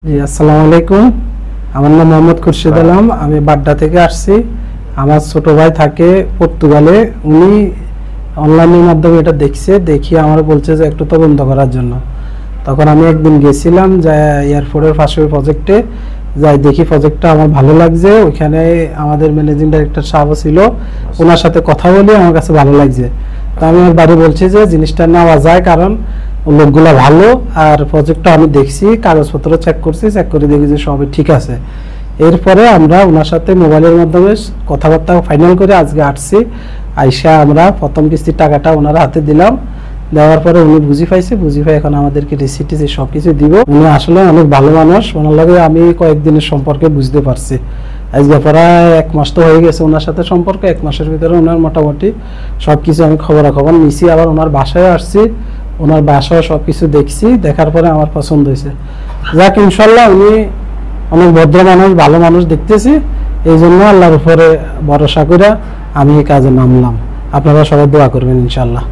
জি আসসালামু আলাইকুম। আমার নাম মোহাম্মদ খুরশিদ আলম। আমি বাড্ডা থেকে আসছি। আমার ছোট ভাই থাকে পর্তুগালে। উনি অনলাইনের মাধ্যমে এটা দেখছে, দেখি আমার বলছে যে একটু তদন্ত করার জন্য। তখন আমি একদিন গেছিলাম যে এয়ারপোর্টের পাশে প্রজেক্টে যাই, দেখি প্রজেক্টটা আমার ভালো লাগছে। ওইখানে আমাদের ম্যানেজিং ডাইরেক্টর সাহেব ছিল, ওনার সাথে কথা বলে আমার কাছে ভালো লাগছে। তো আমি আমার বাড়ি বলছি যে জিনিসটা নেওয়া যায়, কারণ লোকগুলো ভালো আর প্রজেক্টটা আমি দেখছি, কাগজপত্র চেক করছি, চেক করে দেখি যে সবই ঠিক আছে। এরপরে আমরা ওনার সাথে মোবাইলের মাধ্যমে কথাবার্তা ফাইনাল করে আজকে আসছি। আইসা আমরা প্রথম কিস্তির টাকাটা ওনার হাতে দিলাম। দেওয়ার পরে উনি বুঝি পাইছে, বুঝি পাই এখন আমাদেরকে রিসিট সব কিছু দিব। উনি আসলে অনেক ভালো মানুষ। ওনার লাগে আমি কয়েকদিনের সম্পর্কে বুঝতে পারছি। আজকে প্রায় 1 মাস তো হয়ে গেছে ওনার সাথে সম্পর্ক। 1 মাসের ভিতরে ওনার মোটামুটি সব কিছু আমি খবরাখবর নিছি। আবার ওনার বাসায় আসছি, ওনার বাসায় সব কিছু দেখছি, দেখার পরে আমার পছন্দ হয়েছে। যাক, ইনশাল্লাহ উনি অনেক ভদ্র মানুষ, ভালো মানুষ দেখতেছি। এই জন্য আল্লাহর উপরে ভরসা করে আমি এই কাজে নামলাম। আপনারা সবাই দোয়া করবেন ইনশাল্লাহ।